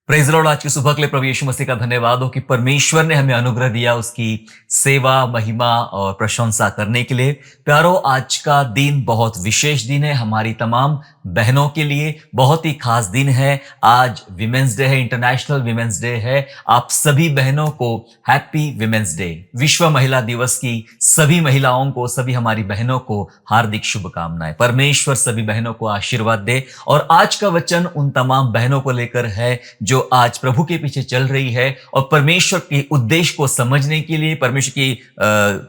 Praise Lord. आज की सुबह के लिए प्रभु यीशु मसीह का धन्यवाद हो कि परमेश्वर ने हमें अनुग्रह दिया उसकी सेवा, महिमा और प्रशंसा करने के लिए। प्यारो, आज का दिन बहुत विशेष दिन है हमारी तमाम बहनों के लिए, बहुत ही खास दिन है। आज विमेंस डे है, इंटरनेशनल विमेंस डे है। आप सभी बहनों को हैप्पी विमेंस डे, विश्व महिला दिवस की सभी महिलाओं को, सभी हमारी बहनों को हार्दिक शुभकामनाएं। परमेश्वर सभी बहनों को आशीर्वाद दे। और आज का वचन उन तमाम बहनों को लेकर है जो आज प्रभु के पीछे चल रही है और परमेश्वर के उद्देश्य को समझने के लिए, परमेश्वर की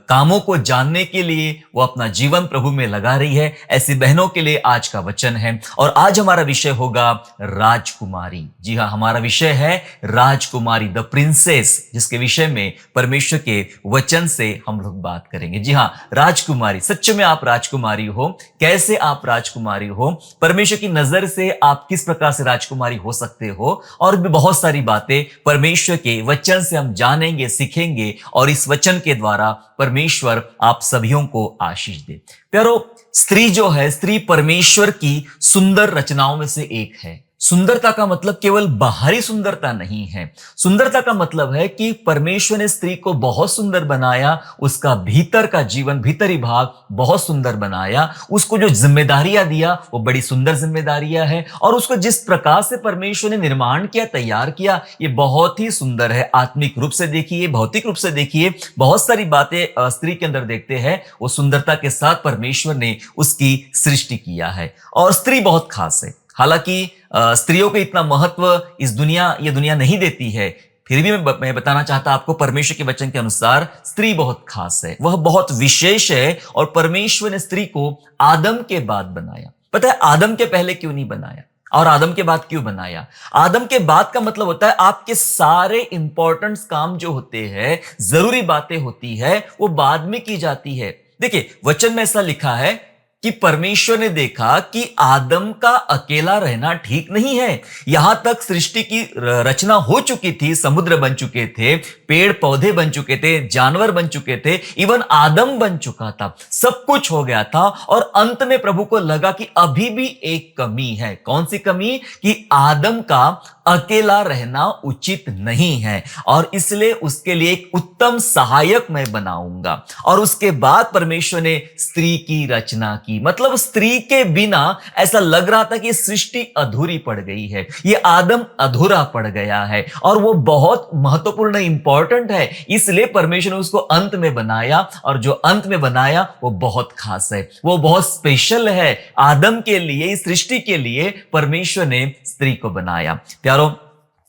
कामों को जानने के लिए वो अपना जीवन प्रभु में लगा रही है। ऐसी बहनों के लिए आज का वचन है। और आज हमारा विषय होगा राजकुमारी। जी हाँ, हमारा विषय है राजकुमारी, द प्रिंसेस, जिसके विषय में परमेश्वर के वचन से हम लोग बात करेंगे। जी हाँ, राजकुमारी। सच में आप राजकुमारी हो? कैसे आप राजकुमारी हो? परमेश्वर की नजर से आप किस प्रकार से राजकुमारी हो सकते हो? और भी बहुत सारी बातें परमेश्वर के वचन से हम जानेंगे, सीखेंगे और इस वचन के द्वारा परमेश्वर आप सभीयों को आशीष दे। प्यारो, स्त्री जो है, स्त्री परमेश्वर की सुंदर रचनाओं में से एक है। सुंदरता का मतलब केवल बाहरी सुंदरता नहीं है। सुंदरता का मतलब है कि परमेश्वर ने स्त्री को बहुत सुंदर बनाया, उसका भीतर का जीवन, भीतरी भाग बहुत सुंदर बनाया। उसको जो जिम्मेदारियां दिया वो बड़ी सुंदर जिम्मेदारियां है। और उसको जिस प्रकार से परमेश्वर ने निर्माण किया, तैयार किया, ये बहुत ही सुंदर है। आत्मिक रूप से देखिए, भौतिक रूप से देखिए, बहुत सारी बातें स्त्री के अंदर देखते हैं। वो सुंदरता के साथ परमेश्वर ने उसकी सृष्टि किया है। और स्त्री बहुत खास है। हालांकि स्त्रियों को इतना महत्व ये दुनिया नहीं देती है, फिर भी मैं बताना चाहता आपको, परमेश्वर के वचन के अनुसार स्त्री बहुत खास है, वह बहुत विशेष है। और परमेश्वर ने स्त्री को आदम के बाद बनाया। पता है आदम के पहले क्यों नहीं बनाया और आदम के बाद क्यों बनाया? आदम के बाद का मतलब होता है आपके सारे इंपॉर्टेंट काम जो होते हैं, जरूरी बातें होती है, वो बाद में की जाती है। देखिए, वचन में ऐसा लिखा है कि परमेश्वर ने देखा कि आदम का अकेला रहना ठीक नहीं है। यहां तक सृष्टि की रचना हो चुकी थी, समुद्र बन चुके थे, पेड़ पौधे बन चुके थे, जानवर बन चुके थे, इवन आदम बन चुका था, सब कुछ हो गया था। और अंत में प्रभु को लगा कि अभी भी एक कमी है। कौन सी कमी? कि आदम का अकेला रहना उचित नहीं है और इसलिए उसके लिए एक उत्तम सहायक मैं बनाऊंगा। और उसके बाद परमेश्वर ने स्त्री की रचना की। मतलब स्त्री के बिना ऐसा लग रहा था कि सृष्टि अधूरी पड़ गई है, ये आदम अधूरा पड़ गया है और वो बहुत महत्वपूर्ण, इंपॉर्टेंट है। इसलिए परमेश्वर ने उसको अंत में बनाया और जो अंत में बनाया वो बहुत खास है, वो बहुत स्पेशल है। आदम के लिए, इस सृष्टि के लिए परमेश्वर ने स्त्री को बनाया। प्यारो,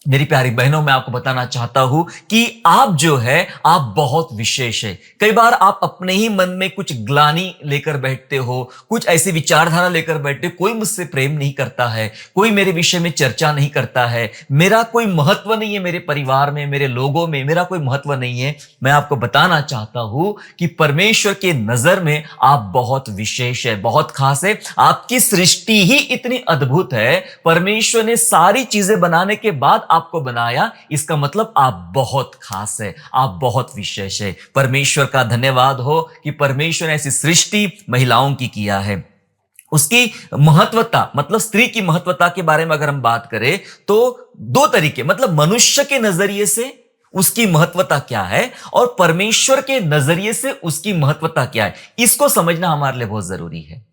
मेरी प्यारी बहनों, मैं आपको बताना चाहता हूं कि आप जो है, आप बहुत विशेष है। कई बार आप अपने ही मन में कुछ ग्लानि लेकर बैठते हो, कुछ ऐसी विचारधारा लेकर बैठते हो, कोई मुझसे प्रेम नहीं करता है, कोई मेरे विषय में चर्चा नहीं करता है, मेरा कोई महत्व नहीं है, मेरे परिवार में, मेरे लोगों में मेरा कोई महत्व नहीं है। मैं आपको बताना चाहता हूं कि परमेश्वर के नजर में आप बहुत विशेष है, बहुत खास है। आपकी सृष्टि ही इतनी अद्भुत है। परमेश्वर ने सारी चीजें बनाने के बाद आपको बनाया, इसका मतलब आप बहुत खास है, आप बहुत विशेष है। परमेश्वर का धन्यवाद हो कि परमेश्वर ने ऐसी सृष्टि महिलाओं की किया है। उसकी महत्वता, मतलब स्त्री की महत्वता के बारे में अगर हम बात करें तो दो तरीके, मतलब मनुष्य के नजरिए से उसकी महत्वता क्या है और परमेश्वर के नजरिए से उसकी महत्वता क्या है, इसको समझना हमारे लिए बहुत जरूरी है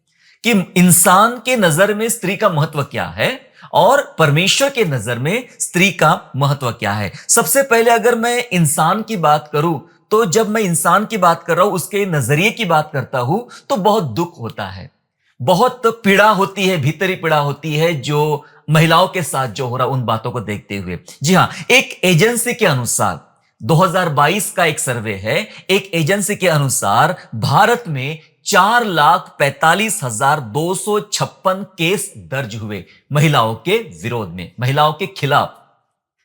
कि इंसान के नजर में स्त्री का महत्व क्या है और परमेश्वर के नजर में स्त्री का महत्व क्या है। सबसे पहले अगर मैं इंसान की बात करूं तो जब मैं इंसान की बात कर रहा हूं, उसके नजरिए की बात करता हूं, तो बहुत दुख होता है, बहुत पीड़ा होती है, भीतरी पीड़ा होती है जो महिलाओं के साथ जो हो रहा उन बातों को देखते हुए। जी हां, एक एजेंसी के अनुसार 2022 का एक सर्वे है, एक एजेंसी के अनुसार भारत में 4,45,256 केस दर्ज हुए महिलाओं के विरोध में, महिलाओं के खिलाफ।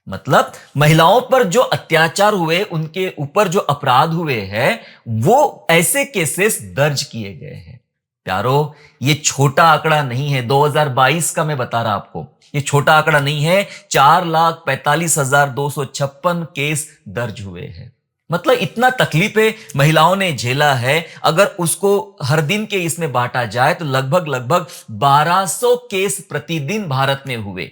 मतलब महिलाओं पर जो अत्याचार हुए, उनके ऊपर जो अपराध हुए हैं, वो ऐसे केसेस दर्ज किए गए हैं। प्यारो, ये छोटा आंकड़ा नहीं है। 2022 का मैं बता रहा आपको, ये छोटा आंकड़ा नहीं है। 4,45,256 केस दर्ज हुए हैं। मतलब इतना तकलीफें महिलाओं ने झेला है। अगर उसको हर दिन के इसमें बांटा जाए तो लगभग 1200 केस प्रतिदिन भारत में हुए।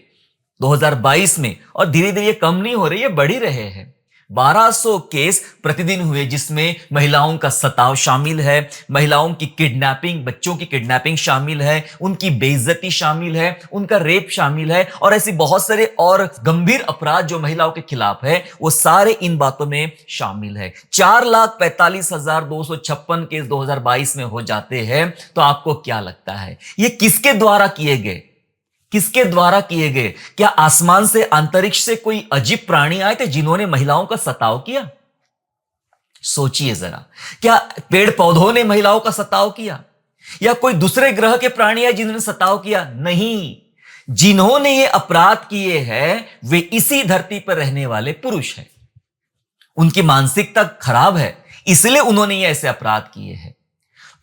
2022 में, और धीरे धीरे ये कम नहीं हो रही है, बढ़ ही रहे हैं। 1200 केस प्रतिदिन हुए जिसमें महिलाओं का सताव शामिल है, महिलाओं की किडनैपिंग, बच्चों की किडनैपिंग शामिल है, उनकी बेइज्जती शामिल है, उनका रेप शामिल है, और ऐसी बहुत सारे और गंभीर अपराध जो महिलाओं के खिलाफ है, वो सारे इन बातों में शामिल है। 4,45,256 केस 2022 में हो जाते हैं। तो आपको क्या लगता है ये किसके द्वारा किए गए? किसके द्वारा किए गए? क्या आसमान से, अंतरिक्ष से कोई अजीब प्राणी आए थे जिन्होंने महिलाओं का सताव किया? सोचिए जरा, क्या पेड़ पौधों ने महिलाओं का सताव किया, या कोई दूसरे ग्रह के प्राणी आए जिन्होंने सताव किया? नहीं, जिन्होंने ये अपराध किए हैं वे इसी धरती पर रहने वाले पुरुष हैं। उनकी मानसिकता खराब है, इसलिए उन्होंने ये ऐसे अपराध किए हैं।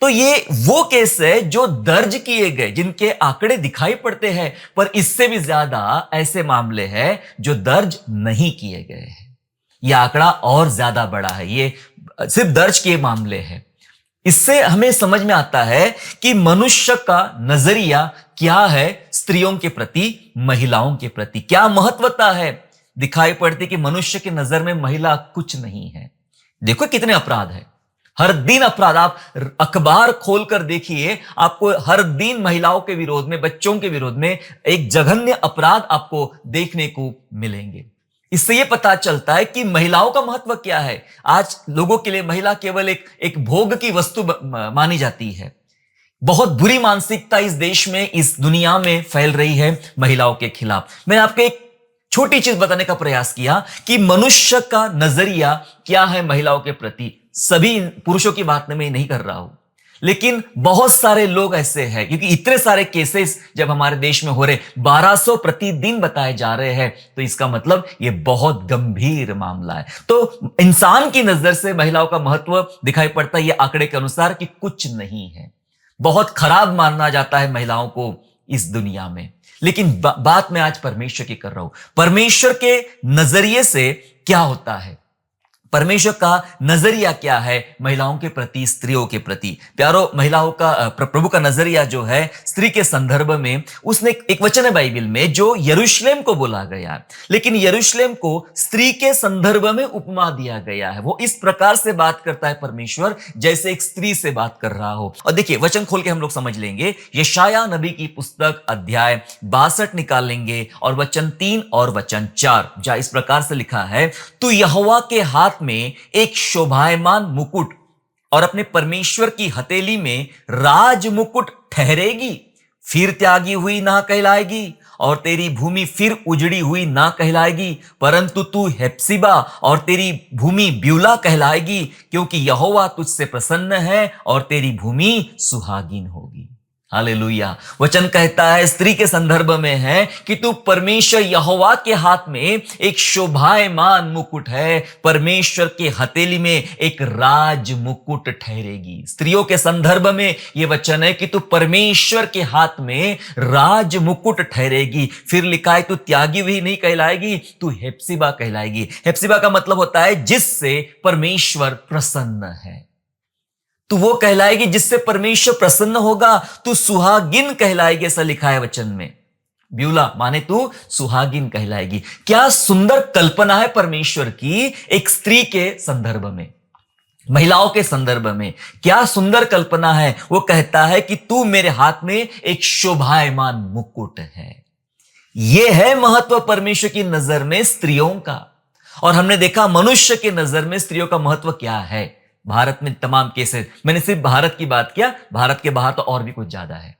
तो ये वो केस है जो दर्ज किए गए, जिनके आंकड़े दिखाई पड़ते हैं, पर इससे भी ज्यादा ऐसे मामले हैं जो दर्ज नहीं किए गए हैं। यह आंकड़ा और ज्यादा बड़ा है, ये सिर्फ दर्ज किए मामले हैं। इससे हमें समझ में आता है कि मनुष्य का नजरिया क्या है स्त्रियों के प्रति, महिलाओं के प्रति, क्या महत्वता है। दिखाई पड़ती कि मनुष्य की नजर में महिला कुछ नहीं है। देखो कितने अपराध है, हर दिन अपराध। आप अखबार खोलकर देखिए, आपको हर दिन महिलाओं के विरोध में, बच्चों के विरोध में एक जघन्य अपराध आपको देखने को मिलेंगे। इससे यह पता चलता है कि महिलाओं का महत्व क्या है। आज लोगों के लिए महिला केवल एक भोग की वस्तु मानी जाती है। बहुत बुरी मानसिकता इस देश में, इस दुनिया में फैल रही है महिलाओं के खिलाफ। मैंने आपको एक छोटी चीज बताने का प्रयास किया कि मनुष्य का नजरिया क्या है महिलाओं के प्रति। सभी पुरुषों की बात मैं नहीं कर रहा हूं, लेकिन बहुत सारे लोग ऐसे हैं, क्योंकि इतने सारे केसेस जब हमारे देश में हो रहे, 1200 प्रतिदिन बताए जा रहे हैं, तो इसका मतलब ये बहुत गंभीर मामला है। तो इंसान की नजर से महिलाओं का महत्व दिखाई पड़ता है ये आंकड़े के अनुसार कि कुछ नहीं है। बहुत खराब माना जाता है महिलाओं को इस दुनिया में। लेकिन बात मैं आज परमेश्वर की कर रहा हूं। परमेश्वर के नजरिए से क्या होता है, परमेश्वर का नजरिया क्या है महिलाओं के प्रति, स्त्रियों के प्रति। प्यारो, महिलाओं का प्रभु का नजरिया जो है स्त्री के संदर्भ में, उसने एक वचन है बाइबल में जो यरूशलेम को बोला गया, लेकिन यरूशलेम को स्त्री के संदर्भ में उपमा दिया गया है। वो इस प्रकार से बात करता है परमेश्वर जैसे एक स्त्री से बात कर रहा हो। और देखिए वचन खोल के हम लोग समझ लेंगे। यशाया नबी की पुस्तक अध्याय 62 निकाल लेंगे और वचन 3 और वचन 4, जहां इस प्रकार से लिखा है, तू यहोवा के हाथ में एक शोभायमान मुकुट और अपने परमेश्वर की हथेली में राज मुकुट ठहरेगी। फिर त्यागी हुई ना कहलाएगी और तेरी भूमि फिर उजड़ी हुई ना कहलाएगी, परंतु तू हेप्सिबा और तेरी भूमि ब्यूला कहलाएगी, क्योंकि यहोवा तुझसे प्रसन्न है और तेरी भूमि सुहागिन होगी। हालेलुया। वचन कहता है, स्त्री के संदर्भ में है कि तू परमेश्वर यहोवा के हाथ में एक शोभायमान मुकुट है, परमेश्वर के हथेली में एक राज मुकुट ठहरेगी। स्त्रियों के संदर्भ में यह वचन है कि तू परमेश्वर के हाथ में राज मुकुट ठहरेगी। फिर लिखा है, तू त्यागी हुई नहीं कहलाएगी, तू हेप्सिबा कहलाएगी। हेप्सिबा का मतलब होता है जिससे परमेश्वर प्रसन्न है। तू वो कहलाएगी जिससे परमेश्वर प्रसन्न होगा। तू सुहागिन कहलाएगी, ऐसा लिखा है वचन में। ब्यूला माने तू सुहागिन कहलाएगी। क्या सुंदर कल्पना है परमेश्वर की एक स्त्री के संदर्भ में, महिलाओं के संदर्भ में। क्या सुंदर कल्पना है। वो कहता है कि तू मेरे हाथ में एक शोभायमान मुकुट है। यह है महत्व परमेश्वर की नजर में स्त्रियों का। और हमने देखा मनुष्य की नजर में स्त्रियों का महत्व क्या है। भारत में तमाम केसेस, मैंने सिर्फ भारत की बात किया, भारत के बाहर तो और भी कुछ ज्यादा है।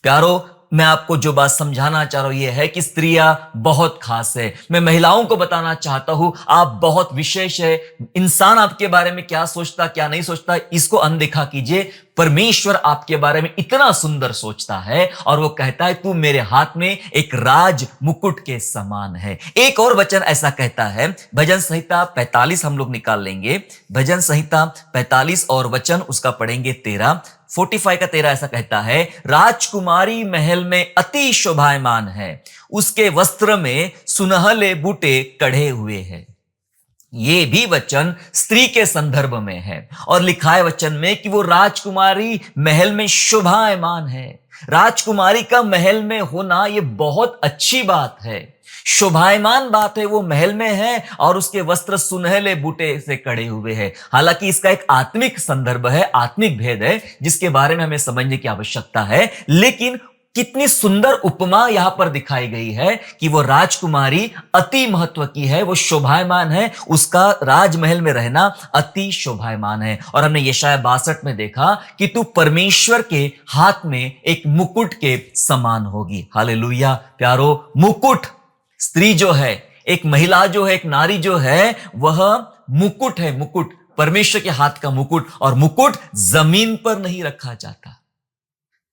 प्यारो, मैं आपको जो बात समझाना चाह रहा हूं यह है कि स्त्रियां बहुत खास है। मैं महिलाओं को बताना चाहता हूं आप बहुत विशेष है। इंसान आपके बारे में क्या सोचता क्या नहीं सोचता इसको अनदेखा कीजिए। परमेश्वर आपके बारे में इतना सुंदर सोचता है और वो कहता है तू मेरे हाथ में एक राज मुकुट के समान है। एक और वचन ऐसा कहता है, भजन संहिता 45 हम लोग निकाल लेंगे। भजन संहिता 45 और वचन उसका पढ़ेंगे 13, 45 का 13 ऐसा कहता है, राजकुमारी महल में अति शोभायमान है, उसके वस्त्र में सुनहले बूटे कढ़े हुए हैं। ये भी वचन स्त्री के संदर्भ में है और लिखा है वचन में कि वो राजकुमारी महल में शोभायमान है। राजकुमारी का महल में होना ये बहुत अच्छी बात है, शोभायमान बात है। वो महल में है और उसके वस्त्र सुनहले बूटे से कड़े हुए हैं। हालांकि इसका एक आत्मिक संदर्भ है, आत्मिक भेद है जिसके बारे में हमें समझने की आवश्यकता है। लेकिन कितनी सुंदर उपमा यहां पर दिखाई गई है कि वो राजकुमारी अति महत्व की है, वो शोभायमान है, उसका राजमहल में रहना अति शोभायमान है। और हमने यशाया 62 में देखा कि तू परमेश्वर के हाथ में एक मुकुट के समान होगी। हालेलुया प्यारो, मुकुट, स्त्री जो है, एक महिला जो है, एक नारी जो है, वह मुकुट है, मुकुट, परमेश्वर के हाथ का मुकुट। और मुकुट जमीन पर नहीं रखा जाता।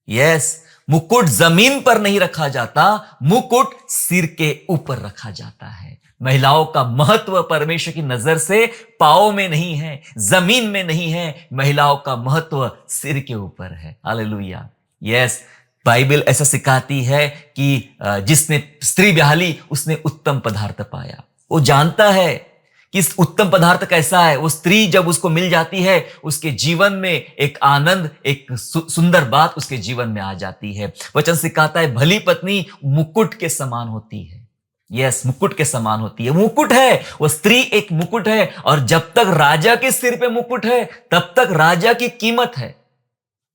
यस, मुकुट जमीन पर नहीं रखा जाता, मुकुट सिर के ऊपर रखा जाता है। महिलाओं का महत्व परमेश्वर की नजर से पांव में नहीं है, जमीन में नहीं है, महिलाओं का महत्व सिर के ऊपर है। हालेलुया। यस, बाइबल ऐसा सिखाती है कि जिसने स्त्री ब्याहली उसने उत्तम पदार्थ पाया। वो जानता है कि इस उत्तम पदार्थ कैसा है। वो स्त्री जब उसको मिल जाती है, उसके जीवन में एक आनंद, एक सुंदर बात उसके जीवन में आ जाती है। वचन सिखाता है भली पत्नी मुकुट के समान होती है। यस, मुकुट के समान होती है। मुकुट है, वो स्त्री एक मुकुट है। और जब तक राजा के सिर पे मुकुट है तब तक राजा की कीमत है।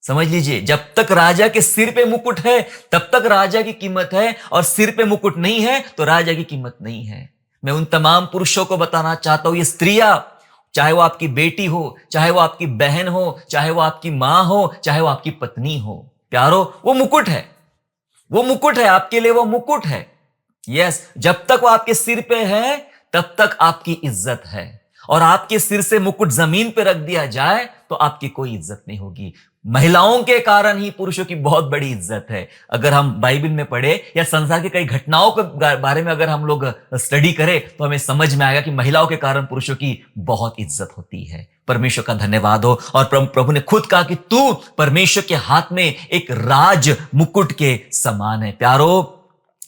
समझ लीजिए, जब तक राजा के सिर पे मुकुट है तब तक राजा की कीमत है, और सिर पे मुकुट नहीं है तो राजा की कीमत नहीं है। मैं उन तमाम पुरुषों को बताना चाहता हूं, ये स्त्रियां, चाहे वो आपकी बेटी हो, चाहे वो आपकी बहन हो, चाहे वो आपकी मां हो, चाहे वो आपकी पत्नी हो, प्यारो, वो मुकुट है, वो मुकुट है आपके लिए, वो मुकुट है। यस, जब तक वो आपके सिर पे है तब तक आपकी इज्जत है। और आपके सिर से मुकुट जमीन पे रख दिया जाए तो आपकी कोई इज्जत नहीं होगी। महिलाओं के कारण ही पुरुषों की बहुत बड़ी इज्जत है। अगर हम बाइबल में पढ़े या संसार की कई घटनाओं के बारे में अगर हम लोग स्टडी करें तो हमें समझ में आएगा कि महिलाओं के कारण पुरुषों की बहुत इज्जत होती है। परमेश्वर का धन्यवाद हो। और प्रभु ने खुद कहा कि तू परमेश्वर के हाथ में एक राज मुकुट के समान है। प्यारो,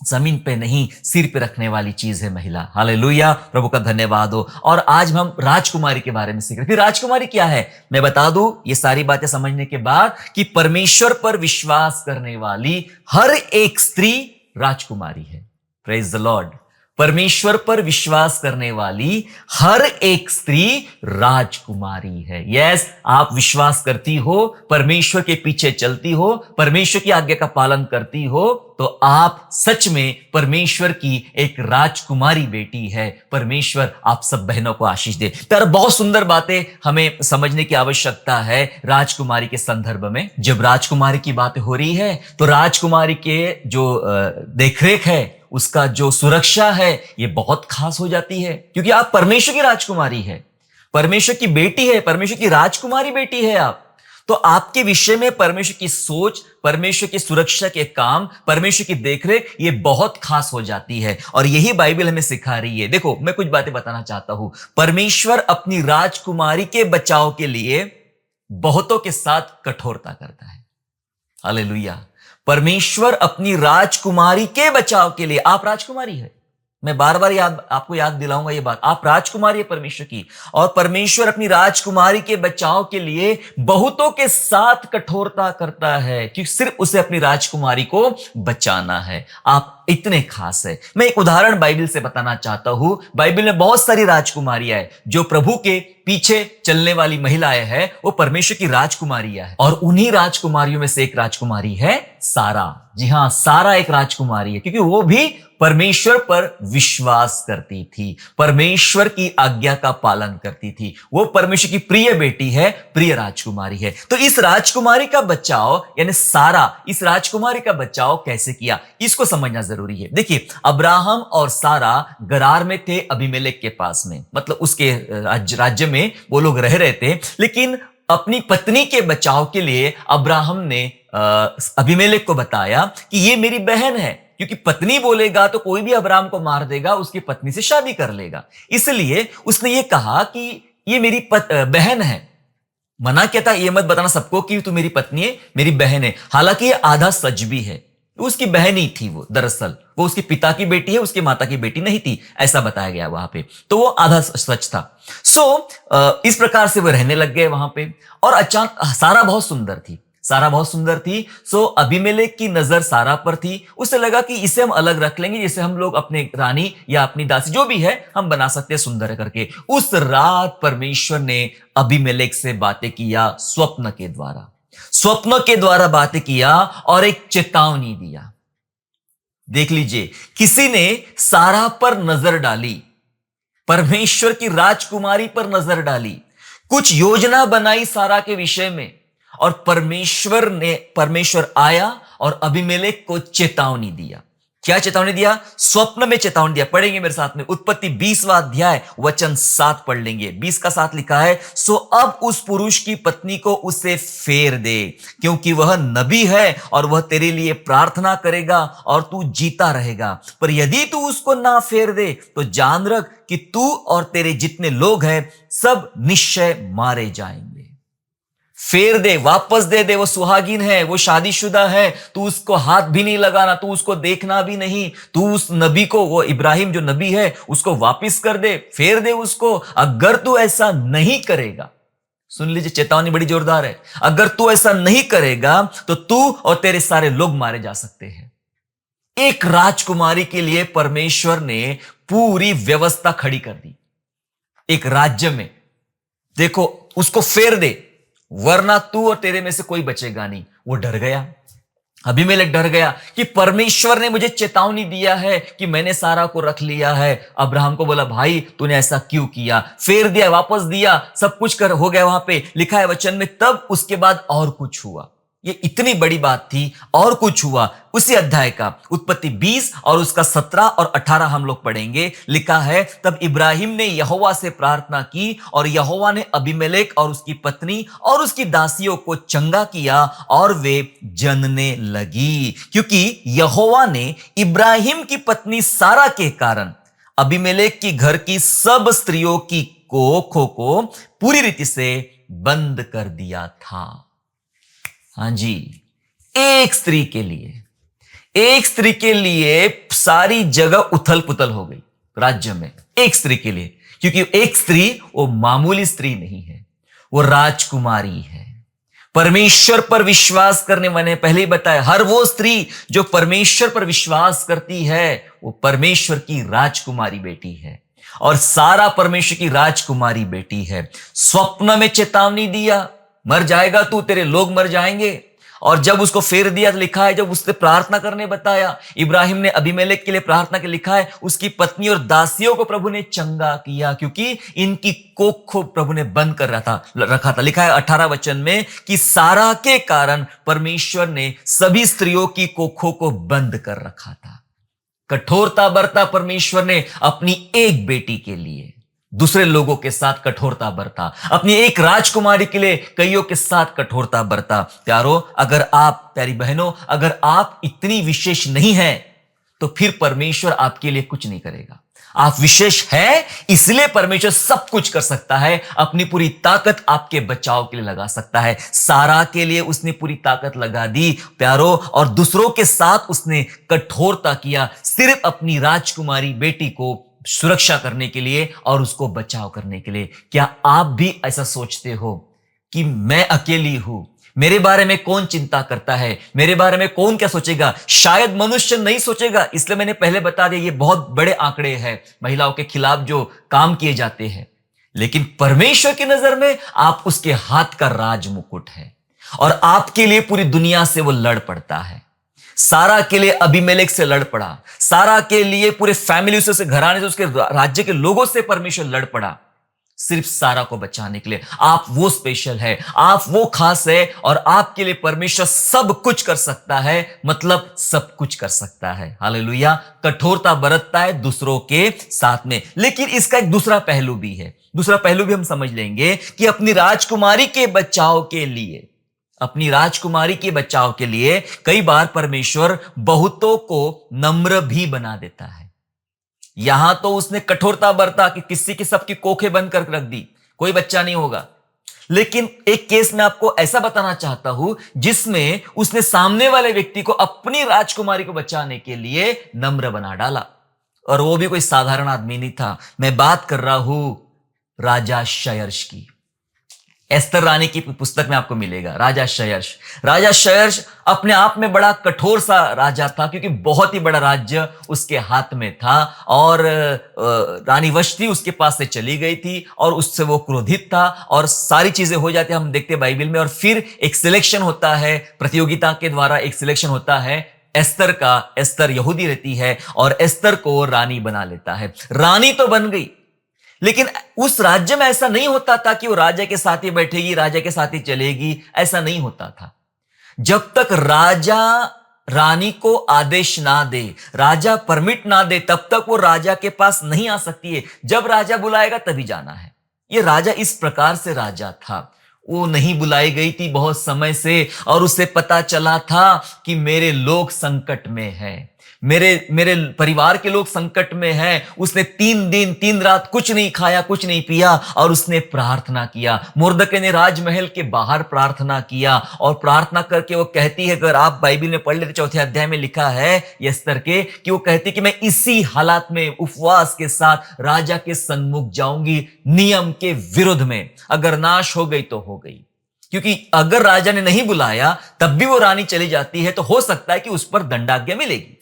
जमीन पे नहीं, सिर पे रखने वाली चीज है महिला। हालेलुया, प्रभु का धन्यवाद हो। और आज हम राजकुमारी के बारे में सीख रहे हैं। फिर राजकुमारी क्या है मैं बता दूं, ये सारी बातें समझने के बाद, कि परमेश्वर पर विश्वास करने वाली हर एक स्त्री राजकुमारी है। Praise the Lord. परमेश्वर पर विश्वास करने वाली हर एक स्त्री राजकुमारी है। यस, आप विश्वास करती हो, परमेश्वर के पीछे चलती हो, परमेश्वर की आज्ञा का पालन करती हो, तो आप सच में परमेश्वर की एक राजकुमारी बेटी है। परमेश्वर आप सब बहनों को आशीष दे। तर बहुत सुंदर बातें हमें समझने की आवश्यकता है राजकुमारी के संदर्भ में। जब राजकुमारी की बात हो रही है तो राजकुमारी के जो देखरेख है, उसका जो सुरक्षा है, ये बहुत खास हो जाती है, क्योंकि आप परमेश्वर की राजकुमारी है, परमेश्वर की बेटी है, परमेश्वर की राजकुमारी बेटी है आप। तो आपके विषय में परमेश्वर की सोच, परमेश्वर की सुरक्षा के काम, परमेश्वर की देखरेख, ये बहुत खास हो जाती है। और यही बाइबल हमें सिखा रही है। देखो, मैं कुछ बातें बताना चाहता हूं। परमेश्वर अपनी राजकुमारी के बचाव के लिए बहुतों के साथ कठोरता करता है। हालेलुया। परमेश्वर अपनी राजकुमारी के बचाव के लिए, आप राजकुमारी है, मैं बार बार आपको याद दिलाऊंगा ये बात, आप राजकुमारी है परमेश्वर की। और परमेश्वर अपनी राजकुमारी के बचाव के लिए बहुतों के साथ कठोरता करता है, क्योंकि सिर्फ उसे अपनी राजकुमारी को बचाना है। आप इतने खास है। मैं एक उदाहरण बाइबल से बताना चाहता हूं। बाइबल में बहुत सारी राजकुमारियां हैं, जो प्रभु के पीछे चलने वाली महिलाएं हैं, वो परमेश्वर की राजकुमारियां हैं। और उन्हीं राजकुमारियों में से एक राजकुमारी है सारा। जी हां, सारा एक राजकुमारी है, क्योंकि वो भी परमेश्वर पर विश्वास करती थी, परमेश्वर की आज्ञा का पालन करती थी। वो परमेश्वर की प्रिय बेटी है, प्रिय राजकुमारी है। तो इस राजकुमारी का बचाव, यानी सारा, इस राजकुमारी का बचाव कैसे किया, इसको समझना जरूरी है। देखिए, अब्राहम और सारा गरार में थे, अबीमेलेक के पास में, मतलब उसके राज्य में वो लोग रह रहे थे। लेकिन अपनी पत्नी के बचाव के लिए अब्राहम ने अबीमेलेक को बताया कि ये मेरी बहन है, क्योंकि पत्नी बोलेगा तो कोई भी अब्राहम को मार देगा, उसकी पत्नी से शादी कर लेगा। इसलिए उसने ये कहा कि ये मेरी बहन है। मना क्या था, ये मत बताना सबको कि तू मेरी पत्नी है, मेरी बहन है। हालांकि ये आधा सच भी है, उसकी बहन ही थी वो। दरअसल वो उसके पिता की बेटी है, उसकी माता की बेटी नहीं थी, ऐसा बताया गया वहां पे। तो वो आधा सच था। इस प्रकार से वो रहने लग गए वहां पे। और अचानक सारा बहुत सुंदर थी, सारा बहुत सुंदर थी। सो अबीमेलेक की नजर सारा पर थी। उसे लगा कि इसे हम अलग रख लेंगे, जैसे हम लोग अपने रानी या अपनी दासी जो भी है हम बना सकते हैं सुंदर करके। उस रात परमेश्वर ने अबीमेलेक से बातें किया स्वप्न के द्वारा बातें किया और एक चेतावनी दिया। देख लीजिए, किसी ने सारा पर नजर डाली, परमेश्वर की राजकुमारी पर नजर डाली, कुछ योजना बनाई सारा के विषय में, और परमेश्वर आया और अबीमेलेक को चेतावनी दिया। क्या चेतावनी दिया? स्वप्न में चेतावनी दिया। पढ़ेंगे मेरे साथ में, उत्पत्ति 20वां अध्याय वचन 7 पढ़ लेंगे। 20 का 7 लिखा है, सो अब उस पुरुष की पत्नी को उसे फेर दे, क्योंकि वह नबी है और वह तेरे लिए प्रार्थना करेगा और तू जीता रहेगा। पर यदि तू उसको ना फेर दे तो जान रख कि तू और तेरे जितने लोग हैं सब निश्चय मारे जाएंगे। फेर दे, वापस दे दे। वो सुहागिन है, वो शादीशुदा है, तू उसको हाथ भी नहीं लगाना, तू उसको देखना भी नहीं। तू उस नबी को, वो इब्राहिम जो नबी है, उसको वापस कर दे, फेर दे उसको। अगर तू ऐसा नहीं करेगा, सुन लीजिए, चेतावनी बड़ी जोरदार है, अगर तू ऐसा नहीं करेगा तो तू और तेरे सारे लोग मारे जा सकते हैं। एक राजकुमारी के लिए परमेश्वर ने पूरी व्यवस्था खड़ी कर दी। एक राज्य में, देखो, उसको फेर दे, वरना तू और तेरे में से कोई बचेगा नहीं। वो डर गया, अबीमेलेक डर गया कि परमेश्वर ने मुझे चेतावनी दिया है कि मैंने सारा को रख लिया है। अब्राहम को बोला, भाई तूने ऐसा क्यों किया? फेर दिया, वापस दिया, सब कुछ कर हो गया। वहां पे लिखा है वचन में, तब उसके बाद और कुछ हुआ। ये इतनी बड़ी बात थी, और कुछ हुआ। उसी अध्याय का उत्पत्ति 20 और उसका 17 और 18 हम लोग पढ़ेंगे। लिखा है, तब इब्राहिम ने यहोवा से प्रार्थना की और यहोवा ने अबीमेलेक और उसकी पत्नी और उसकी दासियों को चंगा किया और वे जनने लगी, क्योंकि यहोवा ने इब्राहिम की पत्नी सारा के कारण अबीमेलेक की घर की सब स्त्रियों की कोखों को पूरी रीति से बंद कर दिया था। हाँ जी, एक स्त्री के लिए सारी जगह उथल पुथल हो गई राज्य में। एक स्त्री के लिए, क्योंकि एक स्त्री वो मामूली स्त्री नहीं है, वो राजकुमारी है। परमेश्वर पर विश्वास करने, मैंने पहले ही बताया, हर वो स्त्री जो परमेश्वर पर विश्वास करती है वो परमेश्वर की राजकुमारी बेटी है, और सारा परमेश्वर की राजकुमारी बेटी है। स्वप्न में चेतावनी दिया, मर जाएगा तू, तेरे लोग मर जाएंगे। और जब उसको फेर दिया तो लिखा है, जब उसने प्रार्थना करने बताया, इब्राहिम ने अबीमेलेक के लिए प्रार्थना के, लिखा है उसकी पत्नी और दासियों को प्रभु ने चंगा किया, क्योंकि इनकी कोख को प्रभु ने बंद कर रखा था। लिखा है 18 वचन में कि सारा के कारण परमेश्वर ने सभी स्त्रियों की कोखों को बंद कर रखा था। कठोरता बरता परमेश्वर ने अपनी एक बेटी के लिए, दूसरे लोगों के साथ कठोरता बरता, अपनी एक राजकुमारी के लिए कईयों के साथ कठोरता बरता। प्यारो, अगर आप, प्यारी बहनों, अगर आप इतनी विशेष नहीं हैं तो फिर परमेश्वर आपके लिए कुछ नहीं करेगा। आप विशेष हैं, इसलिए परमेश्वर सब कुछ कर सकता है, अपनी पूरी ताकत आपके बचाव के लिए लगा सकता है। सारा के लिए उसने पूरी ताकत लगा दी प्यारो, और दूसरों के साथ उसने कठोरता किया, सिर्फ अपनी राजकुमारी बेटी को सुरक्षा करने के लिए और उसको बचाव करने के लिए। क्या आप भी ऐसा सोचते हो कि मैं अकेली हूं, मेरे बारे में कौन चिंता करता है, मेरे बारे में कौन क्या सोचेगा? शायद मनुष्य नहीं सोचेगा, इसलिए मैंने पहले बता दिया, ये बहुत बड़े आंकड़े हैं महिलाओं के खिलाफ जो काम किए जाते हैं, लेकिन परमेश्वर की नजर में आप उसके हाथ का राज मुकुट है, और आपके लिए पूरी दुनिया से वो लड़ पड़ता है। सारा के लिए अबीमेलेक से लड़ पड़ा, सारा के लिए पूरे फैमिली से, घराने से, उसके राज्य के लोगों से परमेश्वर लड़ पड़ा, सिर्फ सारा को बचाने के लिए। आप वो स्पेशल है, आप वो खास है, और आपके लिए परमेश्वर सब कुछ कर सकता है, मतलब सब कुछ कर सकता है। हालेलुया। कठोरता बरतता है दूसरों के साथ में, लेकिन इसका एक दूसरा पहलू भी है। दूसरा पहलू भी हम समझ लेंगे कि अपनी राजकुमारी के बचाव के लिए, अपनी राजकुमारी के बचाव के लिए कई बार परमेश्वर बहुतों को नम्र भी बना देता है। यहां तो उसने कठोरता बरता कि किसी की सबकी कोखें बंद कर रख दी, कोई बच्चा नहीं होगा। लेकिन एक केस में आपको ऐसा बताना चाहता हूं जिसमें उसने सामने वाले व्यक्ति को अपनी राजकुमारी को बचाने के लिए नम्र बना डाला, और वो भी कोई साधारण आदमी नहीं था। मैं बात कर रहा हूं राजा क्षयर्ष की। एस्तर रानी की पुस्तक में आपको मिलेगा। राजा शयर्श अपने आप में बड़ा कठोर सा राजा था, क्योंकि बहुत ही बड़ा राज्य उसके हाथ में था, और रानी वष्टी उसके पास से चली गई थी और उससे वो क्रोधित था, और सारी चीजें हो जाती हम देखते हैं बाइबल में। और फिर एक सिलेक्शन होता है, प्रतियोगिता के द्वारा एक सिलेक्शन होता है एस्तर का। एस्तर यहूदी रहती है और एस्तर को रानी बना लेता है। रानी तो बन गई, लेकिन उस राज्य में ऐसा नहीं होता था कि वो राजा के साथ ही बैठेगी, राजा के साथ ही चलेगी। ऐसा नहीं होता था। जब तक राजा रानी को आदेश ना दे, राजा परमिट ना दे, तब तक वो राजा के पास नहीं आ सकती है। जब राजा बुलाएगा तभी जाना है। ये राजा इस प्रकार से राजा था। वो नहीं बुलाई गई थी बहुत समय से, और उसे पता चला था कि मेरे लोग संकट में हैं, मेरे परिवार के लोग संकट में हैं। उसने 3 दिन 3 रात कुछ नहीं खाया, कुछ नहीं पिया, और उसने प्रार्थना किया। मुर्दके ने राजमहल के बाहर प्रार्थना किया, और प्रार्थना करके वो कहती है, अगर आप बाइबल में पढ़ लेते 4थे अध्याय में लिखा है एस्तर के, कि वो कहती कि मैं इसी हालात में उपवास के साथ राजा के सन्मुख जाऊंगी, नियम के विरुद्ध में। अगर नाश हो गई तो हो गई, क्योंकि अगर राजा ने नहीं बुलाया तब भी वो रानी चली जाती है, तो हो सकता है कि उस पर दंडाज्ञा मिलेगी।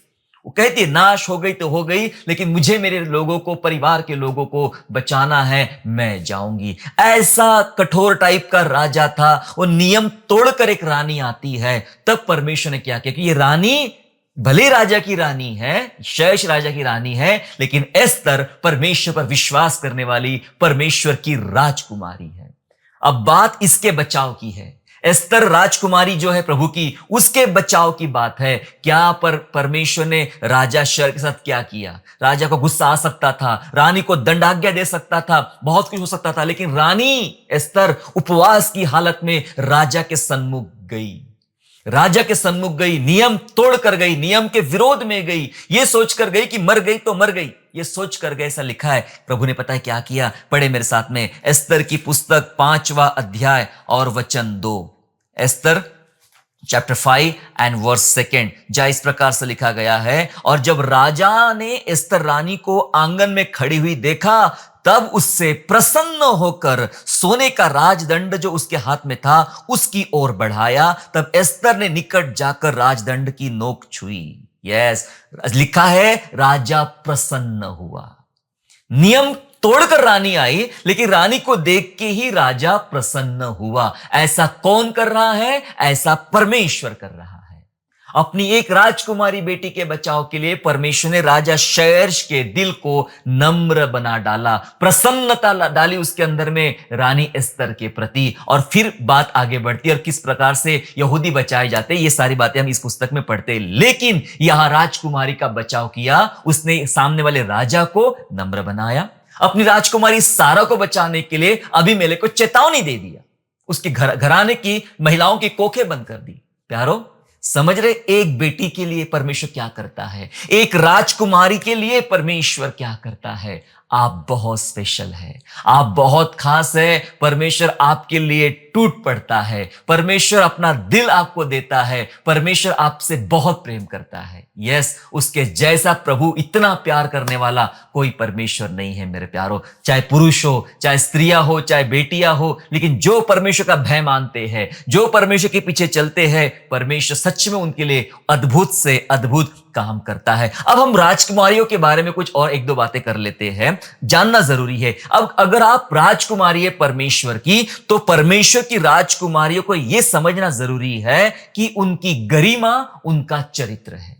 वो कहती है नाश हो गई तो हो गई, लेकिन मुझे मेरे लोगों को, परिवार के लोगों को बचाना है, मैं जाऊंगी। ऐसा कठोर टाइप का राजा था। वो नियम तोड़कर एक रानी आती है, तब परमेश्वर ने क्या किया कि ये रानी भले राजा की रानी है, शैश राजा की रानी है, लेकिन एस्तर परमेश्वर पर विश्वास करने वाली परमेश्वर की राजकुमारी है। अब बात इसके बचाव की है। एस्तर राजकुमारी जो है प्रभु की, उसके बचाव की बात है। क्या परमेश्वर ने राजा शर के साथ क्या किया? राजा को गुस्सा आ सकता था, रानी को दंडाज्ञा दे सकता था, बहुत कुछ हो सकता था, लेकिन रानी एस्तर उपवास की हालत में राजा के सन्मुख गई। राजा के सन्मुख गई, नियम तोड़ कर गई, नियम के विरोध में गई। ये सोचकर गई कि मर गई तो मर गई, ये सोच कर गए, ऐसा लिखा है। प्रभु ने पता है क्या किया? पढ़े मेरे साथ में एस्तर की पुस्तक 5वां अध्याय और वचन 2। एस्तर चैप्टर 5 एंड वर्स 2, जहां इस प्रकार से लिखा गया है, और जब राजा ने एस्तर रानी को आंगन में खड़ी हुई देखा, तब उससे प्रसन्न होकर सोने का राजदंड जो उसके हाथ में था उसकी ओर बढ़ाया। तब एस्तर ने निकट जाकर राजदंड की नोक छुई। यस, लिखा है राजा प्रसन्न हुआ। नियम तोड़कर रानी आई, लेकिन रानी को देख के ही राजा प्रसन्न हुआ। ऐसा कौन कर रहा है? ऐसा परमेश्वर कर रहा है। अपनी एक राजकुमारी बेटी के बचाव के लिए परमेश्वर ने राजा शैर्श के दिल को नम्र बना डाला, प्रसन्नता डाली उसके अंदर में रानी एस्तर के प्रति। और फिर बात आगे बढ़ती है, और किस प्रकार से यहूदी बचाए जाते हैं, ये सारी बातें हम इस पुस्तक में पढ़ते हैं। लेकिन यहां राजकुमारी का बचाव किया उसने, सामने वाले राजा को नम्र बनाया। अपनी राजकुमारी सारा को बचाने के लिए अबीमेलेक को चेतावनी दे दिया, उसके घराने की महिलाओं की कोखें बंद कर दी। प्यारो, समझ रहे एक बेटी के लिए परमेश्वर क्या करता है, एक राजकुमारी के लिए परमेश्वर क्या करता है? आप बहुत स्पेशल है, आप बहुत खास है। परमेश्वर आपके लिए टूट पड़ता है, परमेश्वर अपना दिल आपको देता है, परमेश्वर आपसे बहुत प्रेम करता है। यस, उसके जैसा प्रभु, इतना प्यार करने वाला कोई परमेश्वर नहीं है मेरे प्यारो। चाहे पुरुष हो, चाहे स्त्रियां हो, चाहे बेटियां हो, लेकिन जो परमेश्वर का भय मानते हैं, जो परमेश्वर के पीछे चलते हैं, परमेश्वर सच में उनके लिए अद्भुत से अद्भुत काम करता है। अब हम राजकुमारियों के बारे में कुछ और 1-2 बातें कर लेते हैं, जानना जरूरी है। अब अगर आप राजकुमारी है परमेश्वर की, तो परमेश्वर की राजकुमारियों को यह समझना जरूरी है कि उनकी गरिमा उनका चरित्र है।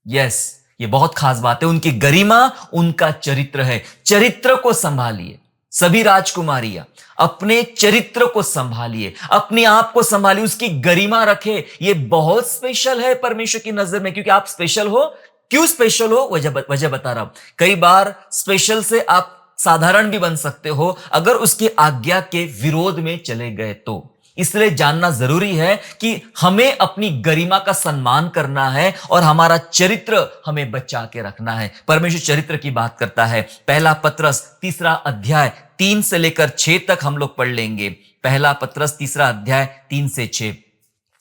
यस, ये बहुत खास बात है। उनकी गरिमा उनका चरित्र है। चरित्र को संभालिए। सभी राजकुमारियां अपने चरित्र को संभालिए, अपने आप को संभालिए, उसकी गरिमा रखे। ये बहुत स्पेशल है परमेश्वर की नजर में, क्योंकि आप स्पेशल हो। क्यों स्पेशल हो? वजह बता रहा हूं। कई बार स्पेशल से आप साधारण भी बन सकते हो अगर उसकी आज्ञा के विरोध में चले गए तो। इसलिए जानना जरूरी है कि हमें अपनी गरिमा का सम्मान करना है और हमारा चरित्र हमें बचा के रखना है। परमेश्वर चरित्र की बात करता है। पहला पत्रस 3 अध्याय 3 से लेकर 6 तक हम लोग पढ़ लेंगे। पहला पत्रस 3 अध्याय 3 से 6।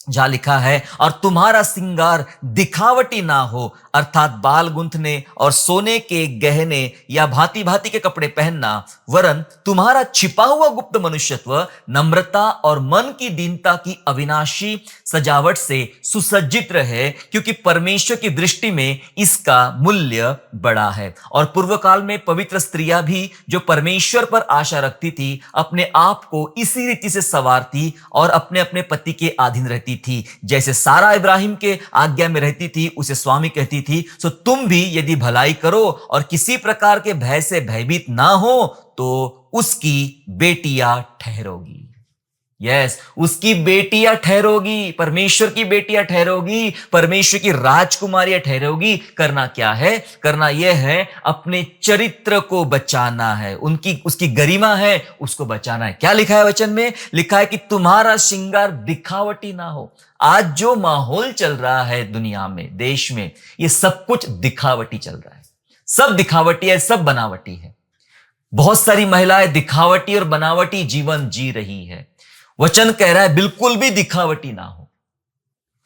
जहां लिखा है, और तुम्हारा श्रृंगार दिखावटी ना हो, अर्थात बाल गूंथने और सोने के गहने या भांति भांति के कपड़े पहनना, वरन तुम्हारा छिपा हुआ गुप्त मनुष्यत्व नम्रता और मन की दीनता की अविनाशी सजावट से सुसज्जित रहे, क्योंकि परमेश्वर की दृष्टि में इसका मूल्य बड़ा है। और पूर्व काल में पवित्र स्त्रियां भी जो परमेश्वर पर आशा रखती थी, अपने आप को इसी रीति से संवारती और अपने अपने पति के अधीन रहती थी। जैसे सारा इब्राहिम के आज्ञा में रहती थी, उसे स्वामी कहती थी, सो तुम भी यदि भलाई करो और किसी प्रकार के भय से भयभीत ना हो, तो उसकी बेटियां ठहरोगी। यस, उसकी बेटियां ठहरोगी, परमेश्वर की बेटियां ठहरोगी, परमेश्वर की राजकुमारियां ठहरोगी। करना क्या है? करना यह है, अपने चरित्र को बचाना है, उसकी गरिमा है, उसको बचाना है। क्या लिखा है वचन में? लिखा है कि तुम्हारा श्रृंगार दिखावटी ना हो। आज जो माहौल चल रहा है दुनिया में, देश में, ये सब कुछ दिखावटी चल रहा है। सब दिखावटी है, सब बनावटी है। बहुत सारी महिलाएं दिखावटी और बनावटी जीवन जी रही है। वचन कह रहा है बिल्कुल भी दिखावटी ना हो।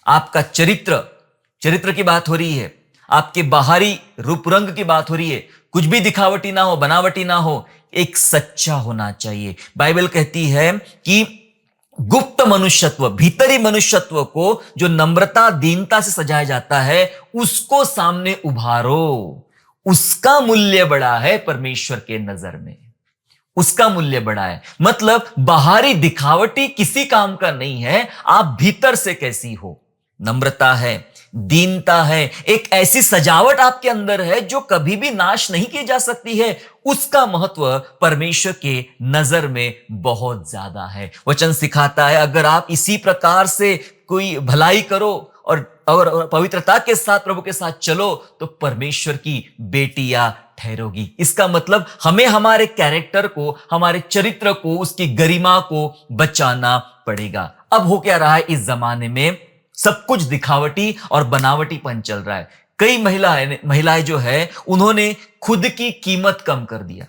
आपका चरित्र की बात हो रही है, आपके बाहरी रूप रंग की बात हो रही है, कुछ भी दिखावटी ना हो, बनावटी ना हो, एक सच्चा होना चाहिए। बाइबल कहती है कि गुप्त मनुष्यत्व, भीतरी मनुष्यत्व को जो नम्रता दीनता से सजाया जाता है, उसको सामने उभारो। उसका मूल्य बड़ा है परमेश्वर के नजर में, उसका मूल्य बड़ा है। मतलब बाहरी दिखावटी किसी काम का नहीं है, आप भीतर से कैसी हो। नम्रता है, दीनता है, एक ऐसी सजावट आपके अंदर है जो कभी भी नाश नहीं की जा सकती है। उसका महत्व परमेश्वर के नजर में बहुत ज्यादा है। वचन सिखाता है, अगर आप इसी प्रकार से कोई भलाई करो और पवित्रता के साथ प्रभु के साथ चलो, तो परमेश्वर की बेटियां ठहरोगी। इसका मतलब हमें हमारे कैरेक्टर को, हमारे चरित्र को, उसकी गरिमा को बचाना पड़ेगा। अब हो क्या रहा है, इस जमाने में सब कुछ दिखावटी और बनावटीपन चल रहा है। कई महिलाएं जो है, उन्होंने खुद की कीमत कम कर दिया।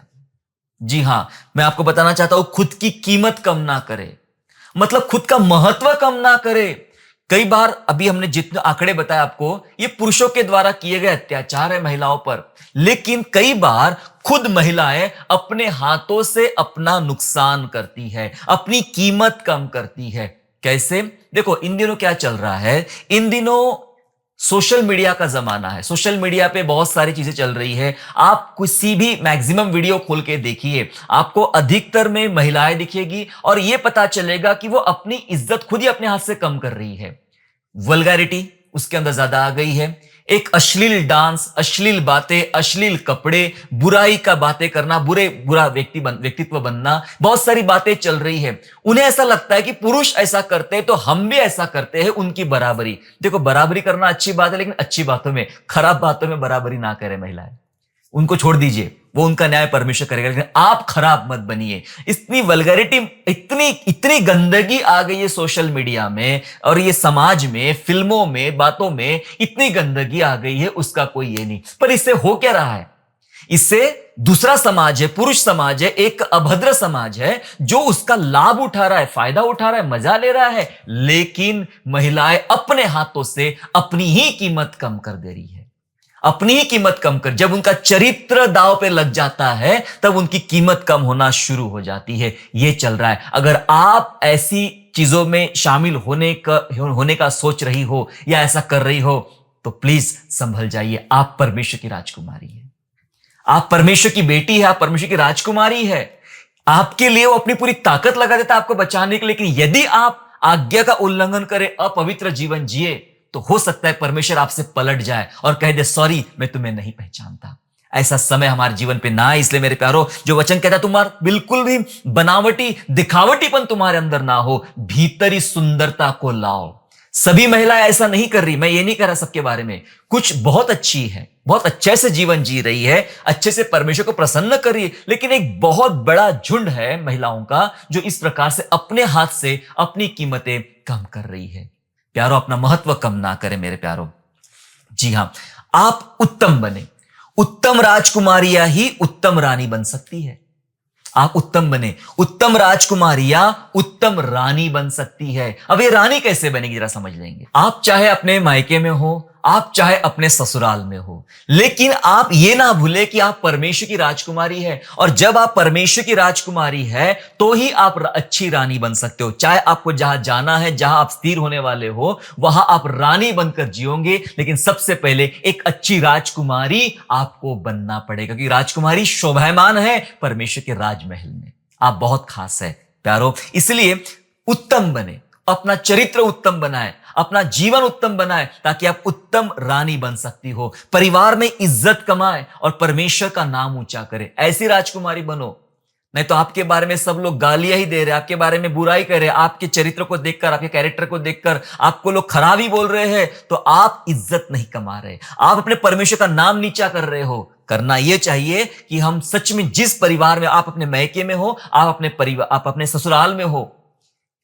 जी हां, मैं आपको बताना चाहता हूं, खुद की कीमत कम ना करे, मतलब खुद का महत्व कम ना करे। कई बार, अभी हमने जितने आंकड़े बताए आपको, ये पुरुषों के द्वारा किए गए अत्याचार है महिलाओं पर, लेकिन कई बार खुद महिलाएं अपने हाथों से अपना नुकसान करती है, अपनी कीमत कम करती है। कैसे? देखो, इन दिनों क्या चल रहा है, इन दिनों सोशल मीडिया का जमाना है। सोशल मीडिया पे बहुत सारी चीजें चल रही है। आप किसी भी मैक्सिमम वीडियो खोल के देखिए, आपको अधिकतर में महिलाएं दिखेगी और यह पता चलेगा कि वो अपनी इज्जत खुद ही अपने हाथ से कम कर रही है। वल्गैरिटी उसके अंदर ज्यादा आ गई है। एक अश्लील डांस, अश्लील बातें, अश्लील कपड़े, बुराई का बातें करना, बुरा व्यक्तित्व बनना, बहुत सारी बातें चल रही है। उन्हें ऐसा लगता है कि पुरुष ऐसा करते हैं तो हम भी ऐसा करते हैं, उनकी बराबरी। देखो, बराबरी करना अच्छी बात है, लेकिन अच्छी बातों में, खराब बातों में बराबरी ना करें महिलाएं। उनको छोड़ दीजिए, वो उनका न्याय परमेश्वर करेगा, लेकिन आप खराब मत बनिए। इतनी वल्गैरिटी, इतनी गंदगी आ गई है सोशल मीडिया में और ये समाज में, फिल्मों में, बातों में इतनी गंदगी आ गई है, उसका कोई ये नहीं। पर इससे हो क्या रहा है? इससे दूसरा समाज है, पुरुष समाज है, एक अभद्र समाज है, जो उसका लाभ उठा रहा है, फायदा उठा रहा है, मजा ले रहा है। लेकिन महिलाएं अपने हाथों से अपनी ही कीमत कम कर दे रही है, अपनी ही कीमत कम कर। जब उनका चरित्र दांव पे लग जाता है, तब उनकी कीमत कम होना शुरू हो जाती है। यह चल रहा है। अगर आप ऐसी चीजों में शामिल होने का सोच रही हो या ऐसा कर रही हो, तो प्लीज संभल जाइए। आप परमेश्वर की राजकुमारी है, आप परमेश्वर की बेटी है, आप परमेश्वर की राजकुमारी है। आपके लिए वो अपनी पूरी ताकत लगा देता है आपको बचाने के लिए। लेकिन यदि आप आज्ञा का उल्लंघन करें, अपवित्र जीवन जिए, तो हो सकता है परमेश्वर आपसे पलट जाए और कह दे, सॉरी, मैं तुम्हें नहीं पहचानता। ऐसा समय हमारे जीवन पे ना आए। इसलिए मेरे प्यारो, जो वचन कहता है, तुम्हारा बिल्कुल भी बनावटी, दिखावटीपन तुम्हारे अंदर ना हो, भीतरी सुंदरता को लाओ। सभी महिलाएं ऐसा नहीं कर रही, मैं ये नहीं कह रहा सबके बारे में। कुछ बहुत अच्छी है, बहुत अच्छे से जीवन जी रही है, अच्छे से परमेश्वर को प्रसन्न कर रही है, लेकिन एक बहुत बड़ा झुंड है महिलाओं का जो इस प्रकार से अपने हाथ से अपनी कीमतें कम कर रही है। प्यारो, अपना महत्व कम ना करें मेरे प्यारो। जी हां, आप उत्तम बने। उत्तम राजकुमारियां ही उत्तम रानी बन सकती है। आप उत्तम बने। उत्तम राजकुमारी या उत्तम रानी बन सकती है। अब ये रानी कैसे बनेगी जरा समझ लेंगे। आप चाहे अपने मायके में हो, आप चाहे अपने ससुराल में हो, लेकिन आप ये ना भूले कि आप परमेश्वर की राजकुमारी है। और जब आप परमेश्वर की राजकुमारी है तो ही आप अच्छी रानी बन सकते हो। चाहे आपको जहां जाना है, जहां आप स्थिर होने वाले हो, वहां आप रानी बनकर जियोगे, लेकिन सबसे पहले एक अच्छी राजकुमारी आपको बनना पड़ेगा, क्योंकि राजकुमारी शोभायमान है परमेश्वर के राजमहल में। आप बहुत खास है प्यारो, इसलिए उत्तम बने, अपना चरित्र उत्तम बनाए, अपना जीवन उत्तम बनाए, ताकि आप उत्तम रानी बन सकती हो। परिवार में इज्जत कमाए और परमेश्वर का नाम ऊंचा करे, ऐसी राजकुमारी बनो। नहीं तो आपके बारे में सब लोग गालियां ही दे रहे हैं, आपके बारे में बुराई कर रहे हैं, आपके चरित्र को देखकर, आपके कैरेक्टर को देखकर आपको लोग खराब ही बोल रहे हैं, तो आप इज्जत नहीं कमा रहे, आप अपने परमेश्वर का नाम नीचा कर रहे हो। करना यह चाहिए कि हम सच में जिस परिवार में, आप अपने मैके में हो, आप अपने परिवार, आप अपने ससुराल में हो,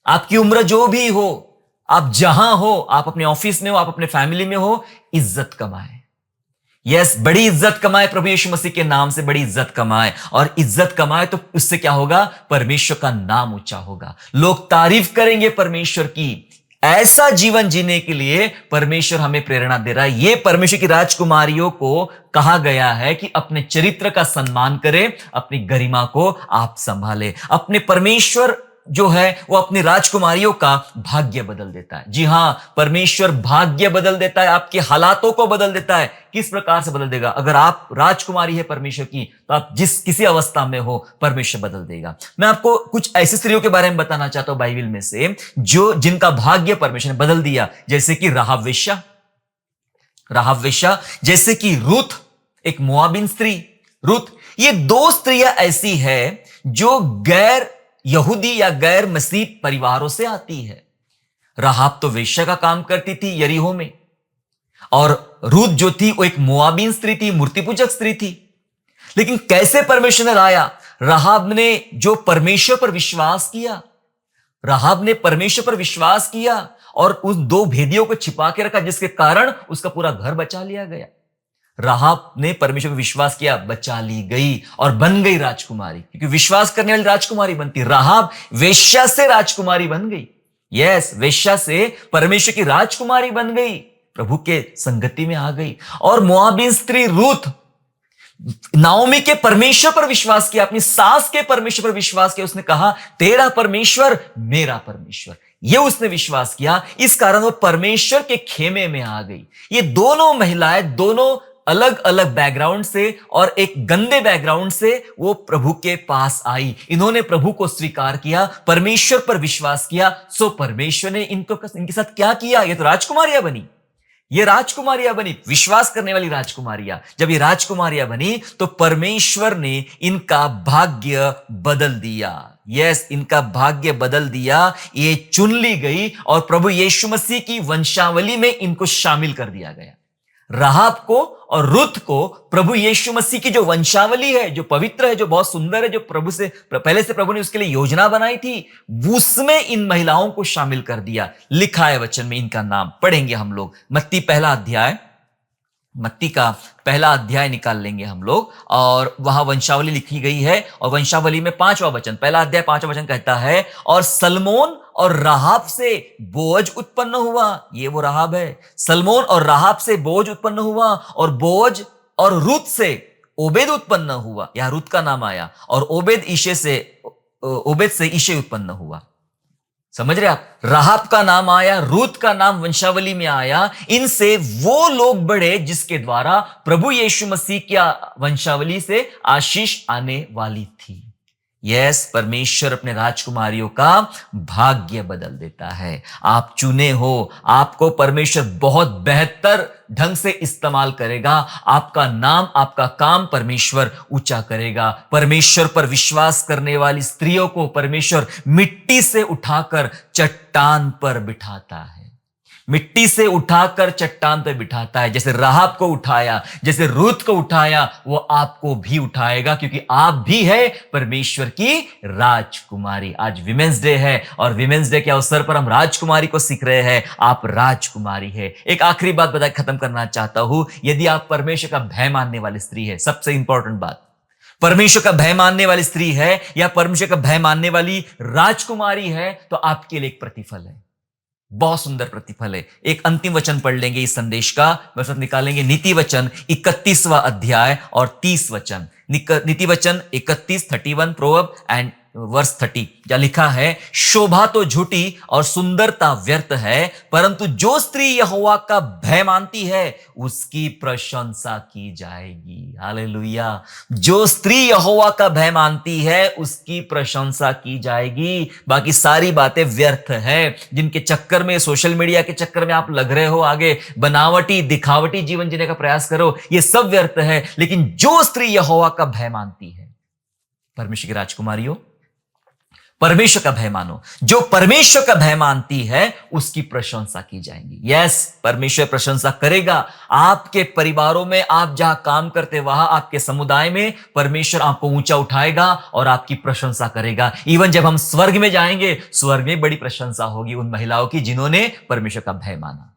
आपकी उम्र जो भी हो, आप जहां हो, आप अपने ऑफिस में हो, आप अपने फैमिली में हो, इज्जत कमाए। यस, बड़ी इज्जत कमाए, प्रभु यीशु मसीह के नाम से बड़ी इज्जत कमाए। और इज्जत कमाए तो उससे क्या होगा? परमेश्वर का नाम ऊंचा होगा, लोग तारीफ करेंगे परमेश्वर की। ऐसा जीवन जीने के लिए परमेश्वर हमें प्रेरणा दे रहा है। यह परमेश्वर की राजकुमारियों को कहा गया है कि अपने चरित्र का सम्मान करें, अपनी गरिमा को आप संभाले। अपने परमेश्वर जो है वो अपनी राजकुमारियों का भाग्य बदल देता है। जी हां, परमेश्वर भाग्य बदल देता है, आपके हालातों को बदल देता है। किस प्रकार से बदल देगा? अगर आप राजकुमारी है परमेश्वर की, तो आप जिस किसी अवस्था में हो, परमेश्वर बदल देगा। मैं आपको कुछ ऐसी स्त्रियों के बारे में बताना चाहता हूं बाइबल में से, जो जिनका भाग्य परमेश्वर ने बदल दिया। जैसे कि राहाब वेश्या, जैसे कि रूथ, एक मोआबिन स्त्री रूथ। ये दो स्त्रियां ऐसी है जो गैर यहूदी या गैर मसीह परिवारों से आती है। राहाब तो वेश्या का काम करती थी यरीहो में, और रूथ जो थी वो एक मोआबिन स्त्री थी, मूर्ति पूजक स्त्री थी। लेकिन कैसे परमेश्वर ने लाया? राहाब ने जो परमेश्वर पर विश्वास किया, राहाब ने परमेश्वर पर विश्वास किया और उस दो भेदियों को छिपा के रखा, जिसके कारण उसका पूरा घर बचा लिया गया। राहाब ने परमेश्वर पर विश्वास किया, बचा ली गई और बन गई राजकुमारी, क्योंकि विश्वास करने वाली राजकुमारी बनती। राहाब वेश्या से राजकुमारी बन गई। यस, वेश्या से परमेश्वर की राजकुमारी बन गई, प्रभु के संगति में आ गई। और मोआबिन स्त्री रूथ, नाओमी के परमेश्वर पर विश्वास किया, अपनी सास के परमेश्वर पर विश्वास किया। उसने कहा, तेरा परमेश्वर मेरा परमेश्वर, यह उसने विश्वास किया। इस कारण वो परमेश्वर के खेमे में आ गई। ये दोनों महिलाएं, दोनों अलग अलग बैकग्राउंड से और एक गंदे बैकग्राउंड से वो प्रभु के पास आई। इन्होंने प्रभु को स्वीकार किया, परमेश्वर पर विश्वास किया। सो परमेश्वर ने इनके साथ क्या किया? ये तो राजकुमारियां बनी, ये राजकुमारियां बनी, विश्वास करने वाली राजकुमारियां। जब ये राजकुमारियां बनी तो परमेश्वर ने इनका भाग्य बदल दिया। यस, इनका भाग्य बदल दिया। ये चुन ली गई और प्रभु यीशु मसीह की वंशावली में इनको शामिल कर दिया गया। राहाब को और रुत को प्रभु यीशु मसीह की जो वंशावली है, जो पवित्र है, जो बहुत सुंदर है, जो प्रभु से पहले से प्रभु ने उसके लिए योजना बनाई थी, उसमें इन महिलाओं को शामिल कर दिया। लिखा है वचन में, इनका नाम पढ़ेंगे हम लोग। मत्ती का पहला अध्याय निकाल लेंगे हम लोग, और वहां वंशावली लिखी गई है। और वंशावली में 5वां वचन, पहला अध्याय 5वां वचन कहता है, और सलमोन और राहाब से बोअज उत्पन्न हुआ। ये वो राहाब है। सलमोन और राहाब से बोअज उत्पन्न हुआ, और बोअज और रूत से ओबेद उत्पन्न हुआ। यहां रूत का नाम आया, और ओबेद से ईशे उत्पन्न हुआ। समझ रहे आप? राहाब का नाम आया, रूत का नाम वंशावली में आया। इनसे वो लोग बढ़े जिसके द्वारा प्रभु यीशु मसीह की वंशावली से आशीष आने वाली थी। यस, परमेश्वर अपने राजकुमारियों का भाग्य बदल देता है। आप चुने हो, आपको परमेश्वर बहुत बेहतर ढंग से इस्तेमाल करेगा। आपका नाम, आपका काम परमेश्वर ऊंचा करेगा। परमेश्वर पर विश्वास करने वाली स्त्रियों को परमेश्वर मिट्टी से उठाकर चट्टान पर बिठाता है, मिट्टी से उठाकर चट्टान पर बिठाता है। जैसे राहाब को उठाया, जैसे रूत को उठाया, वो आपको भी उठाएगा, क्योंकि आप भी है परमेश्वर की राजकुमारी। आज विमेंस डे है, और विमेंस डे के अवसर पर हम राजकुमारी को सीख रहे हैं। आप राजकुमारी है। एक आखिरी बात बता खत्म करना चाहता हूं। यदि आप परमेश्वर का भय मानने वाली स्त्री है, सबसे इंपॉर्टेंट बात, परमेश्वर का भय मानने वाली स्त्री है या परमेश्वर का भय मानने वाली राजकुमारी है, तो आपके लिए एक प्रतिफल है, बहुत सुंदर प्रतिफल है। एक अंतिम वचन पढ़ लेंगे इस संदेश का, बस निकालेंगे नीति वचन 31वां अध्याय और 30 वचन। नीति वचन 31 प्रोवर्ब एंड वर्स 30, जहां लिखा है, शोभा तो झूठी और सुंदरता व्यर्थ है, परंतु जो स्त्री यहोवा का भय मानती है उसकी प्रशंसा की जाएगी। हालेलुया। जो स्त्री यहोवा का भय मानती है उसकी प्रशंसा की जाएगी। बाकी सारी बातें व्यर्थ है, जिनके चक्कर में, सोशल मीडिया के चक्कर में आप लग रहे हो, आगे बनावटी दिखावटी जीवन जीने का प्रयास करो, ये सब व्यर्थ है। लेकिन जो स्त्री यहोवा का भय मानती है, परमेश्वर की राजकुमारियों, परमेश्वर का भय मानो, जो परमेश्वर का भय मानती है उसकी प्रशंसा की जाएगी। यस, परमेश्वर प्रशंसा करेगा। आपके परिवारों में, आप जहां काम करते वहां, आपके समुदाय में परमेश्वर आपको ऊंचा उठाएगा और आपकी प्रशंसा करेगा। इवन जब हम स्वर्ग में जाएंगे, स्वर्ग में बड़ी प्रशंसा होगी उन महिलाओं की जिन्होंने परमेश्वर का भय माना।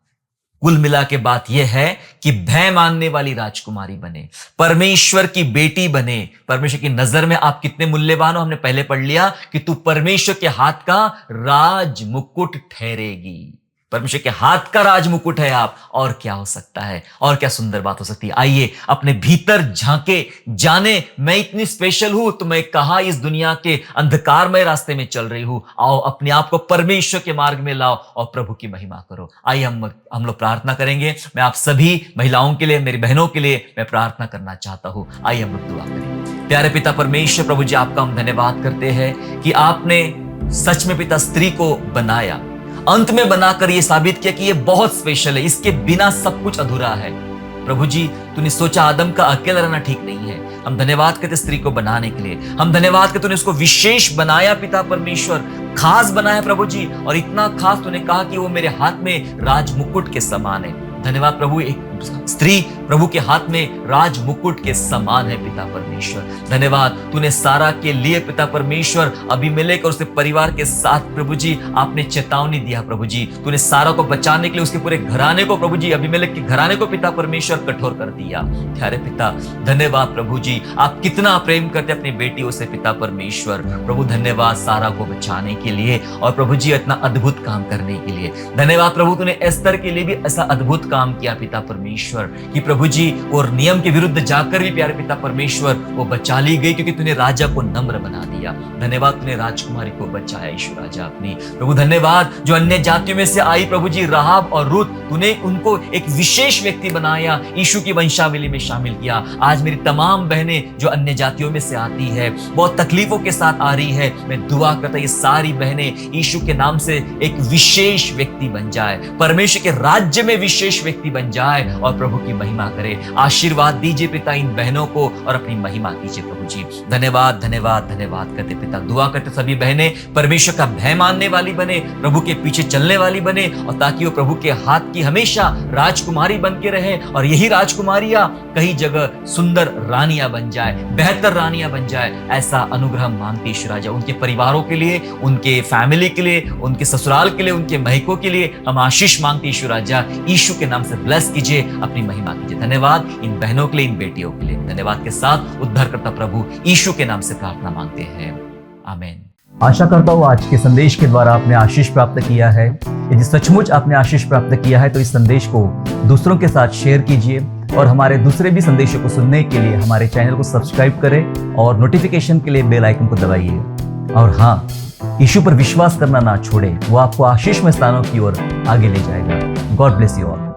कुल मिला के बात यह है कि भय मानने वाली राजकुमारी बने, परमेश्वर की बेटी बने। परमेश्वर की नजर में आप कितने मूल्यवान हो, हमने पहले पढ़ लिया कि तू परमेश्वर के हाथ का राज मुकुट ठहरेगी। परमेश्वर के हाथ का राज मुकुट है आप, और क्या हो सकता है, और क्या सुंदर बात हो सकती है। आइए अपने भीतर झांके, जाने मैं इतनी स्पेशल हूं, तो मैं कहां इस दुनिया के अंधकारमय रास्ते में चल रही हूं। आओ अपने आप को परमेश्वर के मार्ग में लाओ और प्रभु की महिमा करो। आइए हम लोग प्रार्थना करेंगे। मैं आप सभी महिलाओं के लिए, मेरी बहनों के लिए मैं प्रार्थना करना चाहता हूं। आइए हम लोग दुआ करें। प्यारे पिता परमेश्वर, प्रभु जी आपका हम धन्यवाद करते हैं कि आपने सच में पिता स्त्री को बनाया, अंत में बनाकर यह साबित किया कि यह बहुत स्पेशल है, इसके बिना सब कुछ अधूरा है। प्रभु जी, तूने सोचा आदम का अकेला रहना ठीक नहीं है। हम धन्यवाद करते स्त्री को बनाने के लिए, हम धन्यवाद करते तूने उसको विशेष बनाया पिता परमेश्वर, खास बनाया प्रभु जी, और इतना खास तूने कहा कि वो मेरे हाथ में राज मुकुट के समान है। धन्यवाद प्रभु, एक स्त्री प्रभु के हाथ में राज मुकुट के समान है पिता परमेश्वर। धन्यवाद तूने सारा के लिए पिता परमेश्वर, अबीमेलेक और उसके परिवार के साथ प्रभु जी आपने चेतावनी दिया प्रभु जी। तूने सारा को बचाने के लिए उसके पूरे घराने को प्रभु जी, अबीमेलेक के घराने को पिता परमेश्वर कठोर कर दिया। प्यारे पिता धन्यवाद प्रभु जी, आप कितना प्रेम करते अपनी बेटियों से पिता परमेश्वर। प्रभु धन्यवाद सारा को बचाने के लिए, और प्रभु जी इतना अद्भुत काम करने के लिए। धन्यवाद प्रभु, तूने एस्तर के लिए भी ऐसा अद्भुत काम किया पिता परमेश्वर कि प्रभु जी और नियम के विरुद्ध जाकर भी प्यारे पिता परमेश्वर वो बचा ली गई, क्योंकि तूने राजा को नम्र बना दिया। धन्यवाद तूने राजकुमारी को बचाया यीशु राजा अपनी। प्रभु धन्यवाद, जो अन्य जातियों में से आई प्रभु जी राहाब और रूत, तूने उनको एक विशेष व्यक्ति बनाया, यीशु की वंशावली में शामिल किया। आज मेरी तमाम बहनें जो अन्य जातियों में से आती है, बहुत तकलीफों के साथ आ रही है, मैं दुआ करता ये सारी बहनें यीशु के नाम से एक विशेष व्यक्ति बन जाए, परमेश्वर के राज्य में विशेष व्यक्ति बन जाए और प्रभु की महिमा करे। आशीर्वाद दीजिए पिता इन बहनों को और अपनी महिमा कीजिए प्रभु जी। धन्यवाद धन्यवाद धन्यवाद करते पिता। दुआ करते सभी बहनें परमेश्वर का भय मानने वाली बने, प्रभु के पीछे चलने वाली बने, और ताकि वो प्रभु के हाथ की हमेशा राजकुमारी बन के रहे, और यही राजकुमारियां कई जगह सुंदर रानियां बन जाए, बेहतर रानियां बन जाए। ऐसा अनुग्रह मांगते ईश्वर राजा, उनके परिवारों के लिए, उनके फैमिली के लिए, उनके ससुराल के लिए, उनके महकों के लिए हम आशीष मांगते ईश्वर राजा। यीशु के नाम से ब्लेस कीजिए, अपनी महिमा कीजिए। धन्यवाद इन बहनों के लिए, इन बेटियों के लिए। धन्यवाद के साथ उद्धारकर्ता प्रभु यीशु के नाम से प्रार्थना मांगते हैं, आमीन। आशा करता हूँ आज के संदेश के द्वारा आपने आशीष प्राप्त किया है। यदि सचमुच आपने आशीष प्राप्त किया है तो इस संदेश को दूसरों के साथ शेयर कीजिए, और हमारे दूसरे भी संदेशों को सुनने के लिए हमारे चैनल को सब्सक्राइब करें और नोटिफिकेशन के लिए बेल आइकन को दबाइए। और हाँ, यीशु पर विश्वास करना ना छोड़ें, वो आपको आशीषमय स्थानों की ओर आगे ले जाएगा। God bless you all.